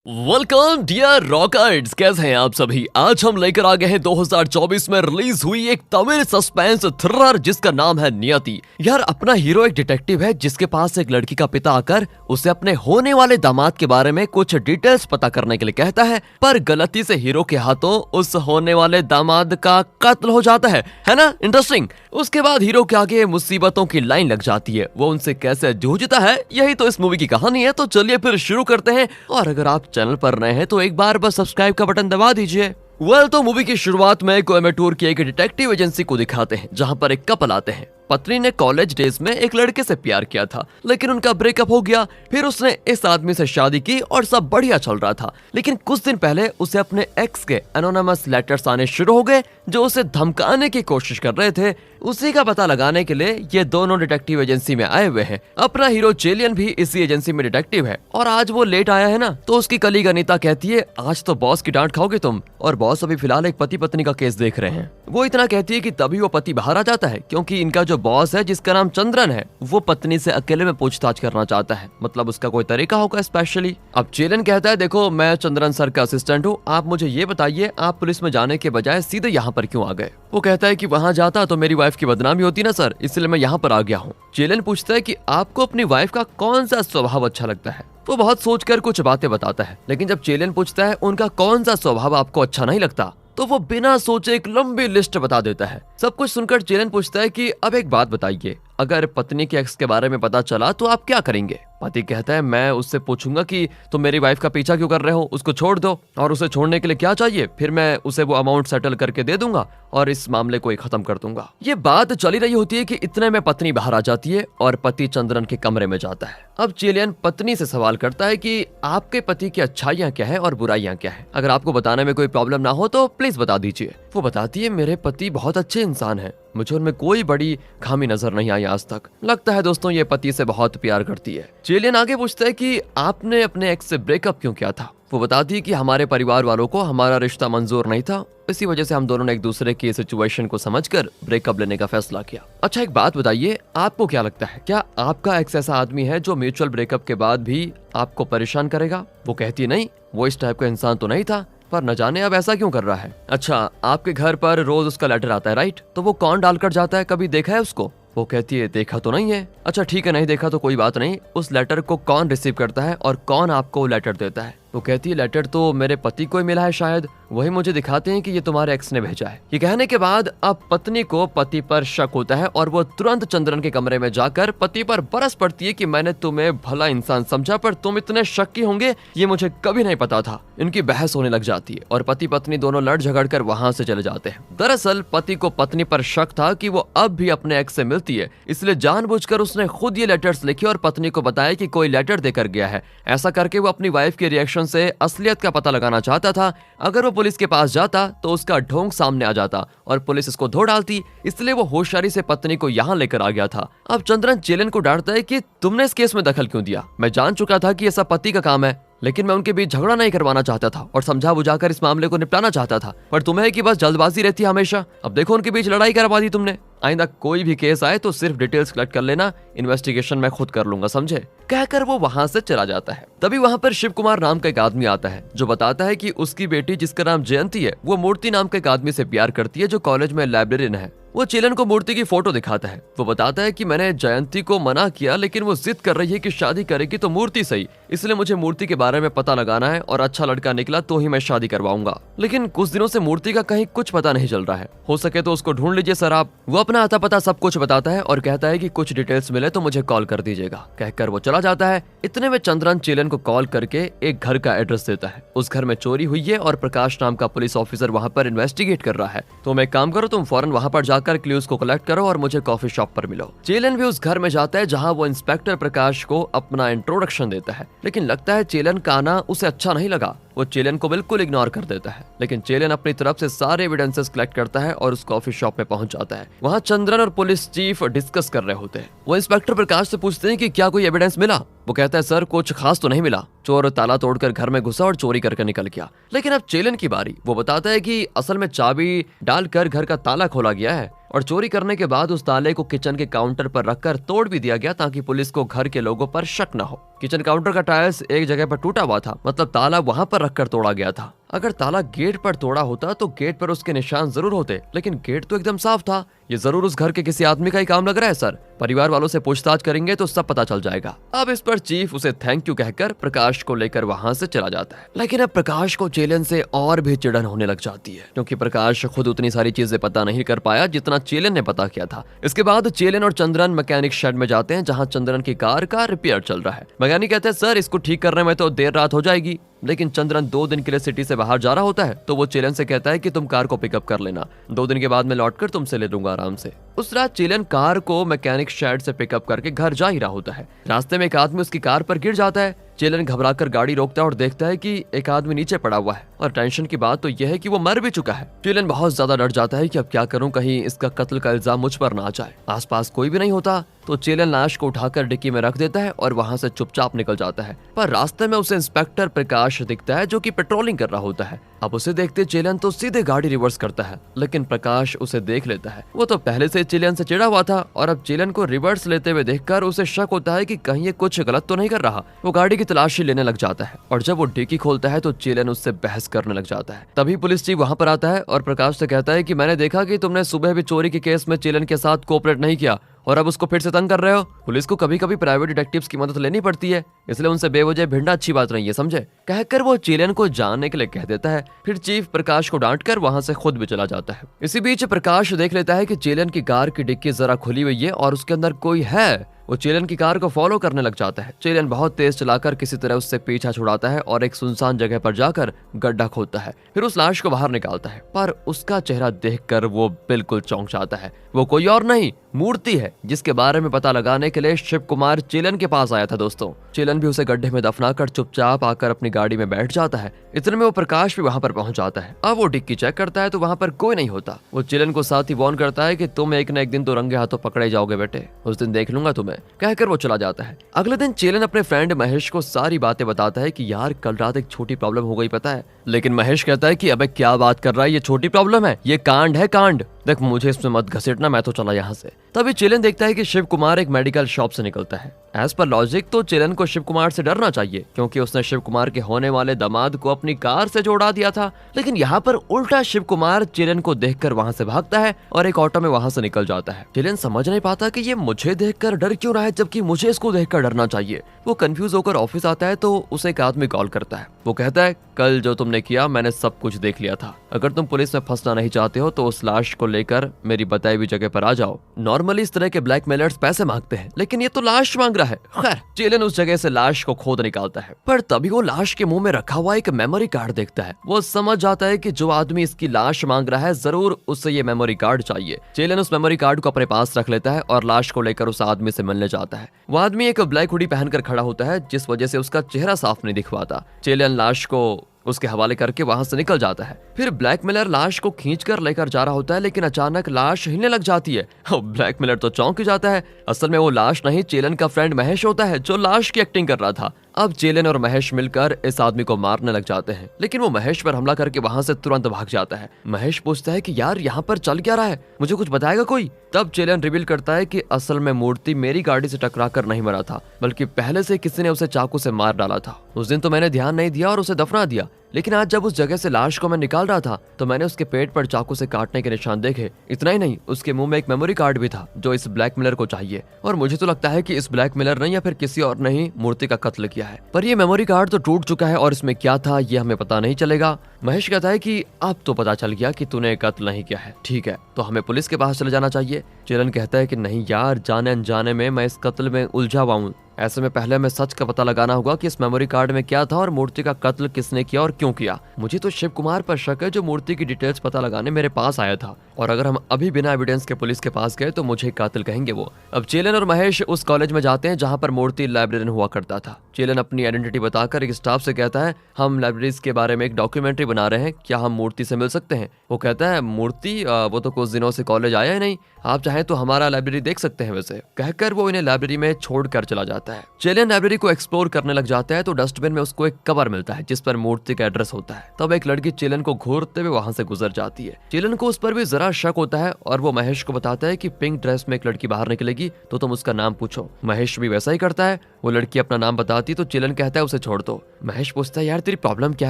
Welcome dear रॉकर्ड्स, कैसे हैं आप सभी। आज हम लेकर आ गए हैं 2024 में रिलीज हुई एक तमिल सस्पेंस थ्रिलर जिसका नाम है नियति। यार, अपना हीरो एक डिटेक्टिव है जिसके पास एक लड़की का पिता आकर उसे अपने होने वाले दामाद के बारे में कुछ डिटेल्स पता करने के लिए कहता है, पर गलती से हीरो के हाथों उस होने वाले दामाद का कत्ल हो जाता है ना इंटरेस्टिंग। उसके बाद हीरो के आगे मुसीबतों की लाइन लग जाती है, वो उनसे कैसे जूझता है, यही तो इस मूवी की कहानी है। तो चलिए फिर शुरू करते हैं, और अगर आप चैनल पर नए हैं तो एक बार बस सब्सक्राइब का बटन दबा दीजिए। तो मूवी की शुरुआत में कोयम्बटूर की एक डिटेक्टिव एजेंसी को दिखाते हैं जहां पर एक कपल आते हैं। पत्नी ने कॉलेज डेज में एक लड़के से प्यार किया था, लेकिन उनका ब्रेकअप हो गया। फिर उसने इस आदमी से शादी की और सब बढ़िया चल रहा था, लेकिन कुछ दिन पहले उसे अपने एक्स के एनोनिमस लेटर्स आने शुरू हो गए जो उसे धमकाने की कोशिश कर रहे थे। उसी का पता लगाने के लिए ये दोनों डिटेक्टिव एजेंसी में आए हुए हैं। अपना हीरो चेलियन भी इसी एजेंसी में डिटेक्टिव है, और आज वो लेट आया है ना, तो उसकी कलीग अनीता कहती है आज तो बॉस की डांट खाओगे तुम। और बॉस अभी फिलहाल एक पति पत्नी का केस देख रहे हैं। वो इतना कहती है कि तभी वो पति बाहर आ जाता है, क्योंकि इनका जो बॉस है जिसका नाम चंद्रन है, वो पत्नी से अकेले में पूछताछ करना चाहता है। मतलब उसका कोई तरीका होगा स्पेशली। अब चेलियन कहता है देखो, मैं चंद्रन सर का असिस्टेंट हूँ, आप मुझे ये बताइए आप पुलिस में जाने के बजाय सीधे यहाँ पर क्यों आ गए। वो कहता है कि वहाँ जाता तो मेरी वाइफ की बदनामी होती ना सर, इसलिए मैं यहाँ पर आ गया हूँ। चेलियन पूछता है कि आपको अपनी वाइफ का कौन सा स्वभाव अच्छा लगता है। वो बहुत सोचकर कुछ बातें बताता है, लेकिन जब चेलियन पूछता है उनका कौन सा स्वभाव आपको अच्छा नहीं लगता, तो वो बिना सोचे एक लंबी लिस्ट बता देता है। सब कुछ सुनकर चेलियन पूछता है कि अब एक बात बताइए, अगर पत्नी के एक्स के बारे में पता चला तो आप क्या करेंगे। पति कहता है मैं उससे पूछूंगा कि तुम मेरी वाइफ का पीछा क्यों कर रहे हो, उसको छोड़ दो, और उसे छोड़ने के लिए क्या चाहिए, फिर मैं उसे वो अमाउंट सेटल करके दे दूंगा और इस मामले को ही खत्म कर दूंगा। ये बात चली रही होती है कि इतने में पत्नी बाहर आ जाती है और पति चंद्रन के कमरे में जाता है। अब चेलियन पत्नी से सवाल करता है कि आपके पति की अच्छाइयाँ क्या है और बुराइयां क्या है, अगर आपको बताने में कोई प्रॉब्लम ना हो तो प्लीज बता दीजिए। वो बताती है मेरे पति बहुत अच्छे इंसान है, मुझे उनमें कोई बड़ी खामी नजर नहीं आई आज तक। लगता है दोस्तों ये पति से बहुत प्यार करती है। चेलियन आगे पूछता है कि आपने अपने एक्स से ब्रेकअप क्यों किया था। वो बताती है कि हमारे परिवार वालों को हमारा रिश्ता मंजूर नहीं था, इसी वजह से हम दोनों ने एक दूसरे की सिचुएशन को समझकर ब्रेकअप लेने का फैसला किया। अच्छा एक बात बताइए, आपको क्या लगता है, क्या आपका एक्स ऐसा आदमी है जो म्यूचुअल ब्रेकअप के बाद भी आपको परेशान करेगा। वो कहती है नहीं, वो इस टाइप का इंसान तो नहीं था, पर न जाने अब ऐसा क्यों कर रहा है। अच्छा आपके घर पर रोज उसका लेटर आता है राइट, तो वो कौन डालकर जाता है, कभी देखा है उसको। वो कहती है देखा तो नहीं है। अच्छा ठीक है, नहीं देखा तो कोई बात नहीं, उस लेटर को कौन रिसीव करता है और कौन आपको वो लेटर देता है। वो कहती है लेटर तो मेरे पति को ही मिला है, शायद वही मुझे दिखाते हैं कि ये तुम्हारे एक्स ने भेजा है। ये कहने के बाद अब पत्नी को पति पर शक होता है और वो तुरंत चंद्रन के कमरे में जाकर पति पर बरस पड़ती है कि मैंने तुम्हें भला इंसान समझा, पर तुम इतने शक्की होंगे ये मुझे कभी नहीं पता था। इनकी बहस होने लग जाती है और पति पत्नी दोनों लड़ झगड़ कर वहाँ से चले जाते हैं। दरअसल पति को पत्नी पर शक था कि वो अब भी अपने एक्स से मिलती है, इसलिए जानबूझकर उसने खुद ये लेटर्स लिखे और पत्नी को बताया कि कोई लेटर देकर गया है। ऐसा करके वो अपनी वाइफ के रिएक्शन से असलियत का पता लगाना चाहता था। अगर वो पुलिस के पास जाता तो उसका ढोंग सामने आ जाता और पुलिस इसको धो डालती, इसलिए वो होशियारी से पत्नी को यहाँ लेकर आ गया था। अब चंद्रन चेलियन को डांटता है कि तुमने इस केस में दखल क्यों दिया, मैं जान चुका था कि ये सब पति का काम है, लेकिन मैं उनके बीच झगड़ा नहीं करवाना चाहता था और समझा बुझाकर इस मामले को निपटाना चाहता था, पर तुम्हें कि बस जल्दबाजी रहती है हमेशा। अब देखो उनके बीच लड़ाई करवा दी तुमने। आइंदा कोई भी केस आए तो सिर्फ डिटेल्स कलेक्ट कर लेना, इन्वेस्टिगेशन मैं खुद कर लूंगा, समझे। कहकर वो वहां से चला जाता है। तभी वहां पर शिव कुमार नाम का एक आदमी आता है जो बताता है कि उसकी बेटी जिसका नाम जयंती है, वो मूर्ति नाम के एक आदमी से प्यार करती है जो कॉलेज में लाइब्रेरियन है। वो चेलियन को मूर्ति की फोटो दिखाता है। वो बताता है कि मैंने जयंती को मना किया, लेकिन वो जिद कर रही है कि शादी करेगी तो मूर्ति सही, इसलिए मुझे मूर्ति के बारे में पता लगाना है और अच्छा लड़का निकला तो ही मैं शादी करवाऊंगा। लेकिन कुछ दिनों से मूर्ति का कहीं कुछ पता नहीं चल रहा है, हो सके तो उसको ढूंढ लीजिए सर आप। वो अपना आता पता सब कुछ बताता है और कहता है कि कुछ डिटेल्स मिले तो मुझे कॉल कर दीजिएगा। कहकर वो चला जाता है। इतने में चंद्रन चेलियन को कॉल करके एक घर का एड्रेस देता है। उस घर में चोरी हुई है और प्रकाश नाम का पुलिस ऑफिसर वहाँ पर इन्वेस्टिगेट कर रहा है। तो मैं काम करो, तुम फौरन वहाँ पर जाकर क्लूज को कलेक्ट करो और मुझे कॉफी शॉप पर मिलो। चेलियन भी उस घर में जाता है जहाँ वो इंस्पेक्टर प्रकाश को अपना इंट्रोडक्शन देता है, लेकिन लगता है चेलियन का आना उसे अच्छा नहीं लगा। वो चेलियन को बिल्कुल इग्नोर कर देता है, लेकिन चेलियन अपनी तरफ से सारे एविडेंसेस कलेक्ट करता है और उस कॉफी शॉप में पहुंच जाता है। वहाँ चंद्रन और पुलिस चीफ डिस्कस कर रहे होते हैं। वो इंस्पेक्टर प्रकाश से पूछते हैं कि क्या कोई एविडेंस मिला। वो कहता है सर कुछ खास तो नहीं मिला, चोर ताला तोड़कर घर में घुसा और चोरी करके निकल गया। लेकिन अब चेलियन की बारी। वो बताता है कि असल में चाबी डालकर घर का ताला खोला गया है और चोरी करने के बाद उस ताले को किचन के काउंटर पर रखकर तोड़ भी दिया गया ताकि पुलिस को घर के लोगों पर शक न हो। किचन काउंटर का टाइल्स एक जगह पर टूटा हुआ था, मतलब ताला वहां पर रखकर तोड़ा गया था। अगर ताला गेट पर तोड़ा होता तो गेट पर उसके निशान जरूर होते, लेकिन गेट तो एकदम साफ था। ये जरूर उस घर के किसी आदमी का ही काम लग रहा है सर। परिवार वालों से पूछताछ करेंगे तो सब पता चल जाएगा। अब इस पर चीफ उसे थैंक यू कहकर प्रकाश को लेकर वहां से चला जाता है। लेकिन अब प्रकाश को चेलन से और भी चिढ़न होने लग जाती है, क्योंकि प्रकाश खुद उतनी सारी चीजें पता नहीं कर पाया जितना चेलन ने पता किया था। इसके बाद चेलन और चंद्रन मैकेनिक शेड में जाते हैं, जहाँ चंद्रन की कार का रिपेयर चल रहा है। मैकेनिक कहते हैं सर इसको ठीक करने में तो देर रात हो जाएगी, लेकिन चंद्रन 2 दिन के लिए सिटी से बाहर जा रहा होता है तो वो चेलन से कहता है कि तुम कार को पिकअप कर लेना, 2 दिन के बाद मैं लौटकर तुमसे ले लूंगा आराम से। उस रात चेलन कार को मैकेनिक शेड से पिकअप करके घर जा ही रहा होता है। रास्ते में एक आदमी उसकी कार पर गिर जाता है। चेलन घबराकर गाड़ी रोकता है और देखता है कि एक आदमी नीचे पड़ा हुआ है, और टेंशन की बात तो यह है कि वो मर भी चुका है। चेलन बहुत ज्यादा डर जाता है कि अब क्या करूं, कहीं इसका कत्ल का इल्जाम मुझ पर ना आ जाए। आसपास कोई भी नहीं होता तो चेलन लाश को उठाकर डिक्की में रख देता है और वहां से चुपचाप निकल जाता है। पर रास्ते में उसे इंस्पेक्टर प्रकाश दिखता है जो कि पेट्रोलिंग कर रहा होता है। अब उसे देखते चेलन तो सीधे गाड़ी रिवर्स करता है, लेकिन प्रकाश उसे देख लेता है। वो तो पहले से चेलन से चिढ़ा हुआ था और अब चेलन को रिवर्स लेते हुए देखकर उसे शक होता है कि कहीं ये कुछ गलत तो नहीं कर रहा। वो गाड़ी की तलाशी लेने लग जाता है और जब वो डिक्की खोलता है तो चेलन उससे बहस करने लग जाता है। तभी पुलिस चीफ वहां पर आता है और प्रकाश से कहता है कि मैंने देखा कि तुमने सुबह भी चोरी के केस में चेलन के साथ कोऑपरेट नहीं किया और अब उसको फिर से तंग कर रहे हो। पुलिस को कभी कभी प्राइवेट डिटेक्टिव्स की मदद लेनी पड़ती है, इसलिए उनसे बेवजह भिड़ना अच्छी बात नहीं है, समझे। कहकर वो चेलन को जानने के लिए कह देता है। फिर चीफ प्रकाश को डांटकर वहां से खुद भी चला जाता है। इसी बीच प्रकाश देख लेता है कि चेलन की कार की डिक्की जरा खुली हुई है और उसके अंदर कोई है। वो चेलन की कार को फॉलो करने लग जाता है। चेलन बहुत तेज चलाकर किसी तरह उससे पीछा छुड़ाता है और एक सुनसान जगह पर जाकर गड्ढा खोदता है। फिर उस लाश को बाहर निकालता है, पर उसका चेहरा देखकर वो बिल्कुल चौंक जाता है। वो कोई और नहीं, मूर्ति है, जिसके बारे में पता लगाने के लिए शिव कुमार चेलन के पास आया था। दोस्तों, चेलन भी उसे गड्ढे में दफनाकर चुपचाप आकर अपनी गाड़ी में बैठ जाता है। इतने में वो प्रकाश भी वहां पर पहुंच जाता है। अब वो डिक्की चेक करता है तो वहां पर कोई नहीं होता। वो चेलन को साथ ही वार्न करता है कि तुम एक न एक दिन तो रंगे हाथों पकड़े जाओगे बेटे, उस दिन देख लूंगा तुम्हें, कहकर वो चला जाता है। अगले दिन चेलन अपने फ्रेंड महेश को सारी बातें बताता है कि यार कल रात एक छोटी प्रॉब्लम हो गई पता है। लेकिन महेश कहता है कि अबे क्या बात कर रहा है, ये छोटी प्रॉब्लम है, ये कांड है कांड, देख मुझे इसमें मत घसीटना, मैं तो चला यहाँ से। तभी चेलन देखता है कि शिव कुमार एक मेडिकल शॉप से निकलता है। एज पर लॉजिक तो चेलन को शिव कुमार से डरना चाहिए, क्योंकि उसने शिव कुमार के होने वाले दामाद को अपनी कार से जोड़ा दिया था। लेकिन यहाँ पर उल्टा शिव कुमार चेलन को देखकर वहाँ से भागता है और एक ऑटो में वहाँ से निकल जाता है। चेलन समझ नहीं पाता कि ये मुझे देखकर डर क्यों रहा है, जबकि मुझे इसको देखकर डरना चाहिए। वो कंफ्यूज होकर ऑफिस आता है तो उसे एक आदमी कॉल करता है। वो कहता है कल जो तुमने किया मैंने सब कुछ देख लिया था, अगर तुम पुलिस में फंसना नहीं चाहते हो तो उस लाश को लेकर मेरी बताई हुई जगह पर आ जाओ। नॉर्मली इस तरह के ब्लैकमेलर्स पैसे मांगते हैं, लेकिन ये तो लाश मांग रहा है। खैर, चेलन उस जगह से लाश को खोद निकालता है, पर तभी वो लाश के मुंह में रखा हुआ एक मेमोरी कार्ड देखता है। वो समझ जाता है कि जो आदमी इसकी लाश मांग रहा है जरूर उससे ये मेमोरी कार्ड चाहिए। चेलन उस मेमोरी कार्ड को अपने पास रख लेता है और लाश को लेकर उस आदमी से मिलने जाता है। वो आदमी एक ब्लैक हुडी पहनकर खड़ा होता है, जिस वजह से उसका चेहरा साफ नहीं दिख पाता। चेलन लाश को उसके हवाले करके वहां से निकल जाता है। फिर ब्लैकमेलर लाश को खींचकर लेकर जा रहा होता है, लेकिन अचानक लाश हिलने लग जाती है। ब्लैकमेलर तो चौंक ही जाता है। असल में वो लाश नहीं, चेलन का फ्रेंड महेश होता है जो लाश की एक्टिंग कर रहा था। अब चेलन और महेश मिलकर इस आदमी को मारने लग जाते हैं, लेकिन वो महेश पर हमला करके वहां से तुरंत भाग जाता है। महेश पूछता है कि यार यहाँ पर चल क्या रहा है, मुझे कुछ बताएगा कोई। तब चेलन रिवील करता है कि असल में मूर्ति मेरी गाड़ी से टकराकर नहीं मरा था, बल्कि पहले से किसी ने उसे चाकू से मार डाला था। उस दिन तो मैंने ध्यान नहीं दिया और उसे दफना दिया, लेकिन आज जब उस जगह से लाश को मैं निकाल रहा था तो मैंने उसके पेट पर चाकू से काटने के निशान देखे। इतना ही नहीं, उसके मुंह में एक मेमोरी कार्ड भी था जो इस ब्लैकमेलर को चाहिए, और मुझे तो लगता है कि इस ब्लैकमेलर ने या फिर किसी और ने ही मूर्ति का कत्ल किया है। पर ये मेमोरी कार्ड तो टूट चुका है और इसमें क्या था ये हमें पता नहीं चलेगा। महेश कहता है कि अब तो पता चल गया कि तूने कत्ल नहीं किया है, ठीक है तो हमें पुलिस के पास चले जाना चाहिए। चेलन कहता है कि नहीं यार, जाने अनजाने में मैं इस कत्ल में उलझा हुआ हूँ, ऐसे में पहले हमें सच का पता लगाना होगा कि इस मेमोरी कार्ड में क्या था और मूर्ति का कत्ल किसने किया और क्यों किया। मुझे तो शिव कुमार पर शक है जो मूर्ति की डिटेल्स पता लगाने मेरे पास आया था, और अगर हम अभी बिना एविडेंस के पुलिस के पास गए तो मुझे कातिल कहेंगे वो। अब चेलन और महेश उस कॉलेज में जाते हैं जहाँ पर मूर्ति लाइब्रेरियन हुआ करता था। चेलन अपनी आइडेंटिटी बताकर एक स्टाफ से कहता है हम लाइब्रेरीज के बारे में एक डॉक्यूमेंट्री बना रहे हैं, क्या हम मूर्ति से मिल सकते हैं। वो कहता है मूर्ति, वो तो कुछ दिनों से कॉलेज आया ही नहीं, आप चाहें तो हमारा लाइब्रेरी देख सकते हैं वैसे। कहकर वो इन्हें लाइब्रेरी में छोड़कर चला जाता है। जाता है। चेलियन लाइब्रेरी को एक्सप्लोर करने लग जाता है तो डस्टबिन में उसको एक कवर मिलता है जिस पर मूर्ति का एड्रेस होता है। तब एक लड़की चेलियन को घूरते हुए वहां से गुजर जाती है। चेलियन को उस पर भी जरा शक होता है और वो महेश को बताता है कि पिंक ड्रेस में एक लड़की बाहर निकलेगी तो तुम उसका नाम पूछो। महेश भी वैसा ही करता है। वो लड़की अपना नाम बताती तो चेलियन कहता है उसे छोड़ दो। महेश पूछता है यार तेरी प्रॉब्लम क्या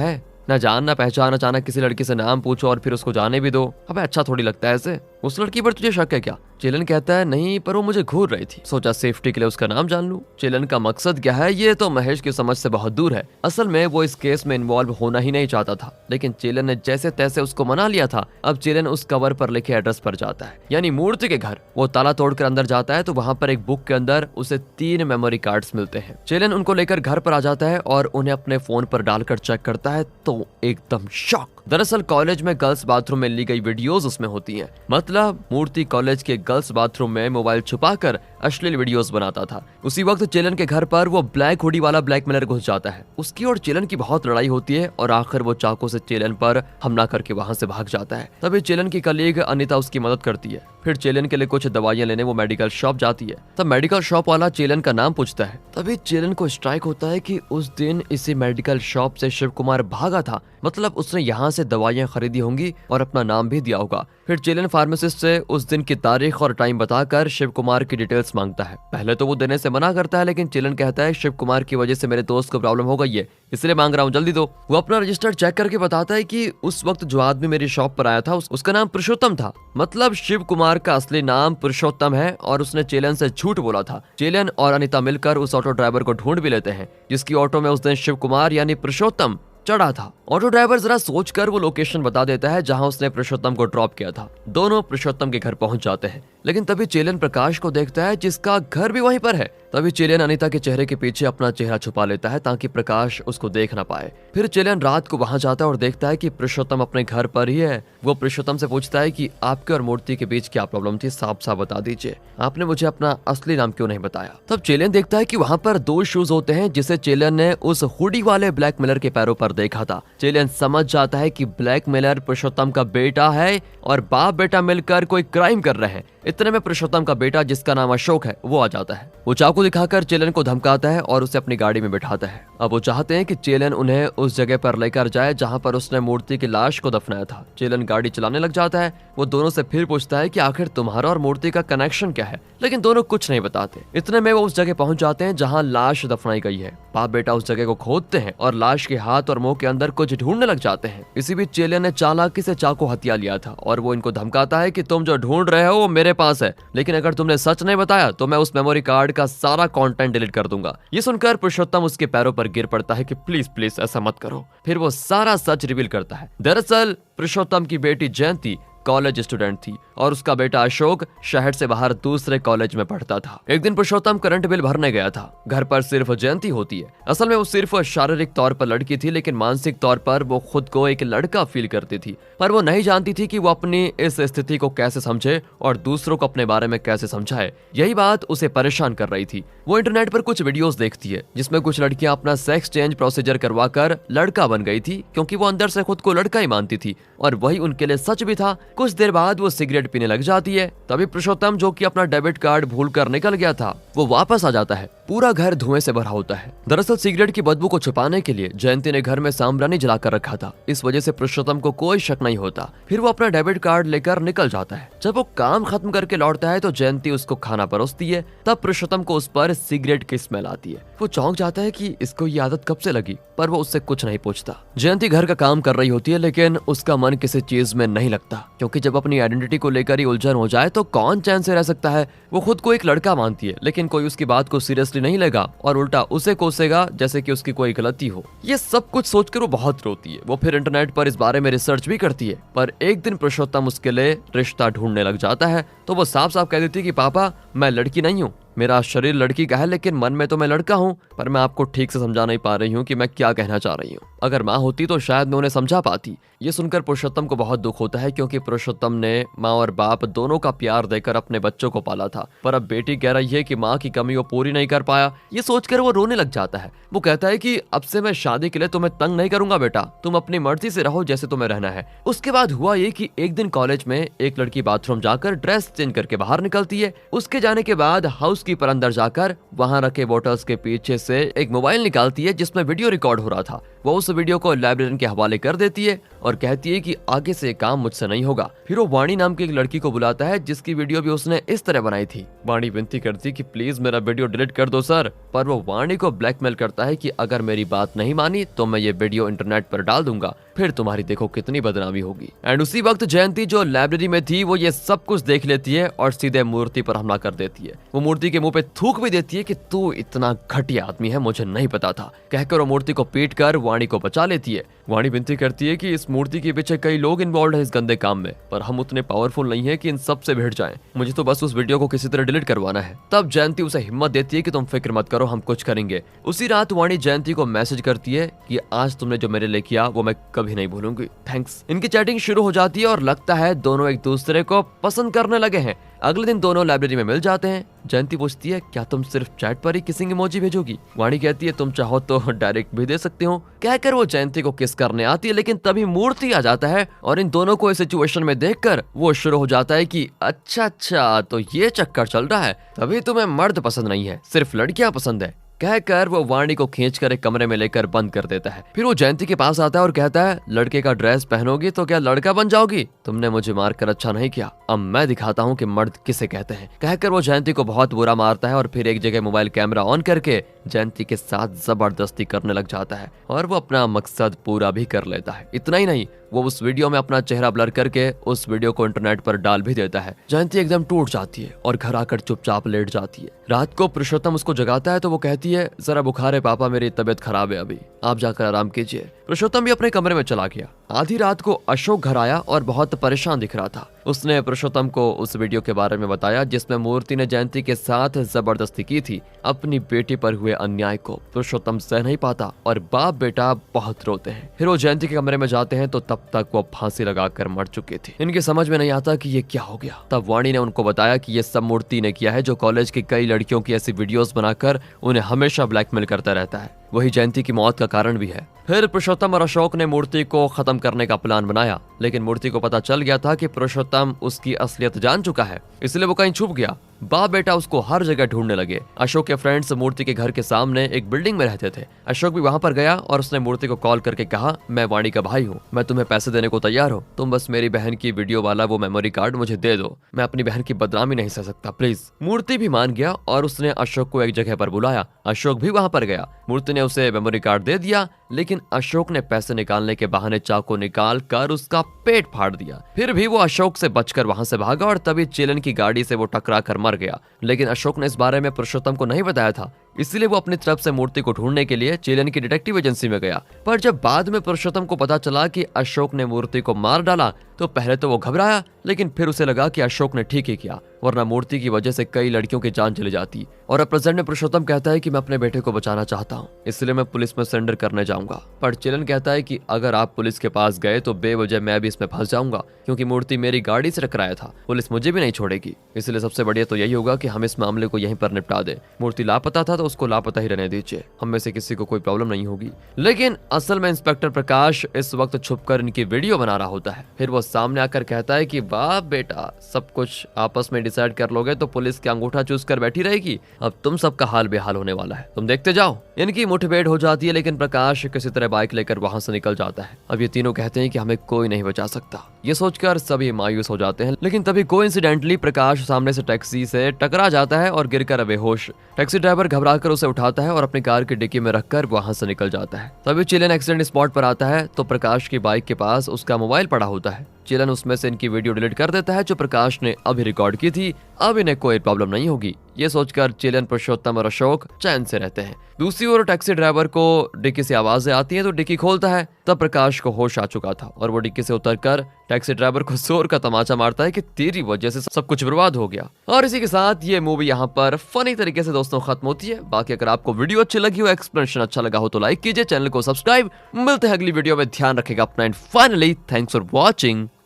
है, ना जान ना पहचान अचानक किसी लड़की से नाम पूछो और फिर उसको जाने भी दो। अबे अच्छा थोड़ी लगता है ऐसे, उस लड़की पर तुझे शक है क्या? चेलन कहता है नहीं, पर वो मुझे घूर रही थी, सोचा सेफ्टी के लिए उसका नाम जान लूं। चेलन का मकसद क्या है ये तो महेश की समझ से बहुत दूर है। असल में वो इस केस में इन्वॉल्व होना ही नहीं चाहता था, लेकिन चेलन ने जैसे तैसे उसको मना लिया था। अब चेलन उस कवर पर लिखे एड्रेस पर जाता है, यानी मूर्ति के घर। वो ताला तोड़कर अंदर जाता है तो वहाँ पर एक बुक के अंदर उसे 3 मेमोरी कार्ड्स मिलते हैं। चेलन उनको लेकर घर पर आ जाता है और उन्हें अपने फोन पर डालकर चेक करता है तो एकदम शॉक। दरअसल कॉलेज में गर्ल्स बाथरूम में ली गई वीडियोस उसमें होती हैं। मतलब मूर्ति कॉलेज के गर्ल्स बाथरूम में मोबाइल छुपाकर अश्लील वीडियोस बनाता था। उसी वक्त चेलन के घर पर वो ब्लैक हुडी वाला ब्लैकमेलर घुस जाता है। उसकी और चेलन की बहुत लड़ाई होती है और आखिर वो चाकू से चेलन पर हमला करके वहां से भाग जाता है। तभी चेलन की कलीग अनीता उसकी मदद करती है। फिर चेलन के लिए कुछ दवाइयां लेने वो मेडिकल शॉप जाती है। तब मेडिकल शॉप वाला चेलन का नाम पूछता है। तभी चेलन को स्ट्राइक होता है कि उस दिन इसी मेडिकल शॉप से शिव कुमार भागा था, मतलब उसने यहाँ से दवाइयां खरीदी होंगी और अपना नाम भी दिया होगा। फिर चेलन फार्मासिस्ट से उस दिन की तारीख और टाइम बताकर शिव कुमार की डिटेल्स मांगता है। पहले तो वो देने से मना करता है, लेकिन चेलन कहता है शिव कुमार की वजह से मेरे दोस्त को प्रॉब्लम हो गई है, इसलिए मांग रहा हूँ, जल्दी दो। वो अपना रजिस्टर चेक करके बताता है कि उस वक्त जो आदमी मेरी शॉप पर आया था उसका नाम पुरुषोत्तम था। मतलब शिव कुमार का असली नाम पुरुषोत्तम है और उसने चेलन से झूठ बोला था। चेलन और अनीता मिलकर उस ऑटो ड्राइवर को ढूंढ भी लेते हैं जिसकी ऑटो में उस दिन शिव कुमार यानी पुरुषोत्तम चढ़ा था। ऑटो ड्राइवर जरा सोचकर वो लोकेशन बता देता है जहां उसने पुरुषोत्तम को ड्रॉप किया था। दोनों पुरुषोत्तम के घर पहुंच जाते हैं, लेकिन तभी चेलन प्रकाश को देखता है जिसका घर भी वहीं पर है। तभी चेलन अनीता के चेहरे के पीछे अपना चेहरा छुपा लेता है ताकि प्रकाश उसको देख ना पाए। फिर चेलन रात को वहां जाता है और देखता है कि पुरुषोत्तम अपने घर पर ही है। वो पुरुषोत्तम से पूछता है कि आपके और मूर्ति के बीच क्या प्रॉब्लम थी, साफ साफ बता दीजिए, आपने मुझे अपना असली नाम क्यों नहीं बताया। तब चेलन देखता है कि वहां पर 2 शूज होते हैं जिसे चेलन ने उस हुडी वाले ब्लैकमेलर के पैरों पर देखा था। चेलन समझ जाता है कि ब्लैकमेलर पुरुषोत्तम का बेटा है और बाप बेटा मिलकर कोई क्राइम कर रहे हैं। इतने में पुरुषोत्तम का बेटा जिसका नाम अशोक है वो आ जाता है। वो चाकू दिखाकर चेलन को धमकाता है और उसे अपनी गाड़ी में बिठाता है। अब वो चाहते हैं कि चेलन उन्हें उस जगह पर लेकर जाए जहां पर उसने मूर्ति की लाश को दफनाया था। चेलन गाड़ी चलाने लग जाता है। वो दोनों से फिर पूछता है कि आखिर तुम्हारा और मूर्ति का कनेक्शन क्या है, लेकिन दोनों कुछ नहीं बताते। इतने में वो उस जगह पहुंच जाते हैं जहां लाश दफनाई गई है। बाप बेटा उस जगह को खोदते हैं और लाश के हाथ और मुंह के अंदर कुछ ढूंढने लग जाते हैं। इसी बीच चेलन ने चालाकी से चाकू हथिया लिया था और वो इनको धमकाता है कि तुम जो ढूंढ रहे हो वो मेरे पास है, लेकिन अगर तुमने सच नहीं बताया तो मैं उस मेमोरी कार्ड का सारा कंटेंट डिलीट कर दूंगा। ये सुनकर पुरुषोत्तम उसके पैरों पर गिर पड़ता है कि प्लीज प्लीज ऐसा मत करो। फिर वो सारा सच रिवील करता है। दरअसल पुरुषोत्तम की बेटी जयंती कॉलेज स्टूडेंट थी और उसका बेटा अशोक शहर से बाहर दूसरे कॉलेज में पढ़ता था। एक दिन पुरुषोत्तम करंट बिल भरने गया था। घर पर सिर्फ जयंती होती है। असल में वो सिर्फ शारीरिक तौर पर लड़की थी, लेकिन मानसिक तौर पर वो खुद को एक लड़का फील करती थी। पर वो नहीं जानती थी कि वो अपनी इस स्थिति को कैसे समझे और दूसरों को अपने बारे में कैसे समझाए। यही बात उसे परेशान कर रही थी। वो इंटरनेट पर कुछ वीडियोस देखती है जिसमें कुछ लड़कियां अपना सेक्स चेंज प्रोसीजर करवा कर लड़का बन गई थी, क्योंकि वो अंदर से खुद को लड़का ही मानती थी और वही उनके लिए सच भी था। कुछ देर बाद वो सिगरेट पीने लग जाती है। तभी पुरुषोत्तम, जो कि अपना डेबिट कार्ड भूलकर निकल गया था, वो वापस आ जाता है। पूरा घर धुएं से भरा होता है। दरअसल सिगरेट की बदबू को छुपाने के लिए जयंती ने घर में साम्रानी जलाकर रखा था। इस वजह से पुरुषोत्तम को कोई शक नहीं होता। फिर वो अपना डेबिट कार्ड लेकर निकल जाता है। जब वो काम खत्म करके लौटता है तो जयंती उसको खाना परोसती है। तब पुरुषोत्तम को उस पर सिगरेट की स्मेल आती है। वो चौंक जाता है कि इसको ये आदत कब से लगी, पर वो उससे कुछ नहीं पूछता। जयंती घर का काम कर रही होती है, लेकिन उसका मन किसी चीज में नहीं लगता, क्योंकि जब अपनी आइडेंटिटी को लेकर ही उलझन हो जाए तो कौन चैन से रह सकता है। वो खुद को एक लड़का मानती है, लेकिन कोई उसकी बात को सीरियसली नहीं लेगा और उल्टा उसे कोसेगा जैसे कि उसकी कोई गलती हो। ये सब कुछ सोचकर वो बहुत रोती है। वो फिर इंटरनेट पर इस बारे में रिसर्च भी करती है। पर एक दिन पुरुषोत्तम उसके लिए रिश्ता ढूंढने लग जाता है तो वो साफ साफ कह देती है कि पापा, मैं लड़की नहीं हूँ, मेरा शरीर लड़की का है, लेकिन मन में तो मैं लड़का हूँ। पर मैं आपको ठीक से समझा नहीं पा रही हूँ कि मैं क्या कहना चाह रही हूँ। अगर माँ होती तो शायद मैं उन्हें समझा पाती। ये सुनकर पुरुषोत्तम को बहुत दुख होता है, क्योंकि पुरुषोत्तम ने माँ और बाप दोनों का प्यार देकर अपने बच्चों को पाला था, पर अब बेटी कह रही है कि माँ की कमी वो पूरी नहीं कर पाया। ये सोचकर वो रोने लग जाता है। वो कहता है कि अब से मैं शादी के लिए तुम्हें तंग नहीं करूंगा बेटा, तुम अपनी मर्जी से रहो जैसे तुम्हें रहना है। उसके बाद हुआ ये कि एक दिन कॉलेज में एक लड़की बाथरूम जाकर ड्रेस चेंज करके बाहर निकलती है। उसके जाने के बाद हाउस हाउसकीपर अंदर जाकर वहां रखे बोतल्स के पीछे से एक मोबाइल निकालती है जिसमें वीडियो रिकॉर्ड हो रहा था। वो उस वीडियो को लाइब्रेरियन के हवाले कर देती है और कहती है कि आगे से ये काम मुझसे नहीं होगा। फिर वो वाणी नाम की एक लड़की को बुलाता है जिसकी वीडियो भी उसने इस तरह बनाई थी। वाणी विनती करती कि प्लीज मेरा वीडियो डिलीट कर दो सर, पर वो वाणी को ब्लैकमेल करता है कि अगर मेरी बात नहीं मानी तो मैं ये वीडियो इंटरनेट पर डाल दूंगा, फिर तुम्हारी देखो कितनी बदनामी होगी। एंड उसी वक्त जयंती जो लाइब्रेरी में थी वो ये सब कुछ देख लेती है और सीधे मूर्ति पर हमला कर देती है। वो मूर्ति के मुंह पे थूक भी देती है कि तू इतना घटिया आदमी है, मुझे नहीं पता था, कहकर वो मूर्ति को पीट कर वाणी को बचा लेती है। वाणी विनती करती है कि इस मूर्ति के पीछे कई लोग इन्वॉल्व है इस गंदे काम में, पर हम उतने पावरफुल नहीं है कि इन सब से भिड़ जाएं। मुझे तो बस उस वीडियो को किसी तरह डिलीट करवाना है। तब जयंती उसे हिम्मत देती है कि तुम फिक्र मत करो, हम कुछ करेंगे। उसी रात वाणी जयंती को मैसेज करती है कि आज तुमने जो मेरे लिए किया वो मैं कभी नहीं भूलूंगी, थैंक्स। इनकी चैटिंग शुरू हो जाती है और लगता है दोनों एक दूसरे को पसंद करने लगे हैं। अगले दिन दोनों लाइब्रेरी में मिल जाते हैं। जयंती पूछती है क्या तुम सिर्फ चैट पर ही किसिंग इमोजी भेजोगी? वाणी कहती है तुम चाहो तो डायरेक्ट भी दे सकते हो, कहकर वो जयंती को किस करने आती है, लेकिन तभी मूर्ति आ जाता है और इन दोनों को इस सिचुएशन में देखकर वो शुरू हो जाता है कि अच्छा तो ये चक्कर चल रहा है, तभी तुम्हें मर्द पसंद नहीं है, सिर्फ लड़कियां पसंद है, कहकर वो वाणी को खींचकर एक कमरे में लेकर बंद कर देता है। फिर वो जयंती के पास आता है और कहता है लड़के का ड्रेस पहनोगी तो क्या लड़का बन जाओगी? तुमने मुझे मारकर अच्छा नहीं किया, अब मैं दिखाता हूँ कि मर्द किसे कहते हैं, कहकर वो जयंती को बहुत बुरा मारता है और फिर एक जगह मोबाइल कैमरा ऑन करके जयंती के साथ जबरदस्ती करने लग जाता है और वो अपना मकसद पूरा भी कर लेता है। इतना ही नहीं, वो उस वीडियो में अपना चेहरा ब्लर करके उस वीडियो को इंटरनेट पर डाल भी देता है। जयंती एकदम टूट जाती है और घर आकर चुपचाप लेट जाती है। रात को पुरुषोत्तम उसको जगाता है तो वो कहती है जरा बुखार है पापा, मेरी तबीयत खराब है, अभी आप जाकर आराम कीजिए। पुरुषोत्तम भी अपने कमरे में चला गया। आधी रात को अशोक घर आया और बहुत परेशान दिख रहा था। उसने पुरुषोत्तम को उस वीडियो के बारे में बताया जिसमें मूर्ति ने जयंती के साथ जबरदस्ती की थी। अपनी बेटी पर हुए अन्याय को पुरुषोत्तम सह नहीं पाता और बाप बेटा बहुत रोते हैं। फिर वो जयंती के कमरे में जाते हैं तो तब तक वो फांसी लगाकर मर चुकी थी। इनके समझ में नहीं आता कि ये क्या हो गया। तब वाणी ने उनको बताया कि ये सब मूर्ति ने किया है, जो कॉलेज की कई लड़कियों की ऐसी वीडियोस बनाकर उन्हें हमेशा ब्लैकमेल करता रहता है, वही जयंती की मौत का कारण भी है। फिर पुरुषोत्तम और अशोक ने मूर्ति को खत्म करने का प्लान बनाया, लेकिन मूर्ति को पता चल गया था कि पुरुषोत्तम उसकी असलियत जान चुका है, इसलिए वो कहीं छुप गया। बाप बेटा उसको हर जगह ढूंढने लगे। अशोक के फ्रेंड्स मूर्ति के घर के सामने एक बिल्डिंग में रहते थे। अशोक भी वहां पर गया और उसने मूर्ति को कॉल करके कहा मैं वाणी का भाई हूँ, मैं तुम्हें पैसे देने को तैयार हूँ, तुम बस मेरी बहन की वीडियो वाला वो मेमोरी कार्ड मुझे दे दो, मैं अपनी बहन की बदनामी नहीं सह सकता, प्लीज। मूर्ति भी मान गया और उसने अशोक को एक जगह पर बुलाया। अशोक भी वहां पर गया। मूर्ति ने उसे मेमोरी कार्ड दे दिया, लेकिन अशोक ने पैसे निकालने के बहाने चाकू निकाल कर उसका पेट फाड़ दिया। फिर भी वो अशोक से बचकर वहां से भागा और तभी चेलन की गाड़ी से वो टकरा कर मर गया। लेकिन अशोक ने इस बारे में पुरुषोत्तम को नहीं बताया था, इसलिए वो अपनी तरफ से मूर्ति को ढूंढने के लिए चेलन की डिटेक्टिव एजेंसी में गया। पर जब बाद में पुरुषोत्तम को पता चला कि अशोक ने मूर्ति को मार डाला तो पहले तो वो घबराया, लेकिन फिर उसे लगा कि अशोक ने ठीक ही किया, वरना मूर्ति की वजह से कई लड़कियों की जान चली जाती। और अब प्रेजेंट में पुरुषोत्तम कहता है कि मैं अपने बेटे को बचाना चाहता हूँ, इसलिए मैं पुलिस में सरेंडर करने जाऊंगा। पर चेलन कहता है कि अगर आप पुलिस के पास गए तो बेवजह मैं भी इसमें फंस जाऊंगा, क्योंकि मूर्ति मेरी गाड़ी से टकराया था, पुलिस मुझे भी नहीं छोड़ेगी, इसलिए सबसे बढ़िया तो यही होगा कि हम इस मामले को यहीं पर निपटा दें। मूर्ति लापता था तो उसको लापता ही रहने दीजिए, हम में से किसी को कोई प्रॉब्लम नहीं होगी। लेकिन असल में इंस्पेक्टर प्रकाश इस वक्त छुपकर इनकी वीडियो बना रहा होता है। फिर वो सामने आकर कहता है कि वाह बेटा, सब कुछ आपस में डिसाइड कर लोगे तो पुलिस के अंगूठा चूस कर बैठी रहेगी, अब तुम सबका हाल बेहाल होने वाला है, तुम देखते जाओ। इनकी मुठभेड़ हो जाती है, लेकिन प्रकाश किसी तरह बाइक लेकर वहां से निकल जाता है। अब ये तीनों कहते हैं कि हमें कोई नहीं बचा सकता। ये सोचकर सभी मायूस हो जाते हैं, लेकिन तभी कोइंसिडेंटली प्रकाश सामने से टैक्सी से टकरा जाता है और गिरकर बेहोश। टैक्सी ड्राइवर घबराकर उसे उठाता है और अपनी कार की डिक्की में रखकर वहां से निकल जाता है। तभी चिलन एक्सीडेंट स्पॉट पर आता है तो प्रकाश की बाइक के पास उसका मोबाइल पड़ा होता है। चिलन उसमें से इनकी वीडियो डिलीट कर देता है जो प्रकाश ने अभी रिकॉर्ड की थी, अब इन्हें कोई प्रॉब्लम नहीं होगी। ये सोचकर चिलन, पुरुषोत्तम और अशोक चैन से रहते हैं। दूसरी ओर टैक्सी ड्राइवर को डिक्की से आवाजें आती हैं तो डिक्की खोलता है। तब प्रकाश को होश आ चुका था और वो डिक्की से उतरकर टैक्सी ड्राइवर को जोर का तमाचा मारता है कि तेरी वजह से सब कुछ बर्बाद हो गया। और इसी के साथ ये मूवी यहाँ पर फनी तरीके से दोस्तों खत्म होती है। बाकी अगर आपको वीडियो अच्छी लगी हो, एक्सप्लेनेशन अच्छा लगा हो तो लाइक कीजिए, चैनल को सब्सक्राइब। मिलते हैं अगली वीडियो में, ध्यान रखेगा अपना and finally thanks for watching.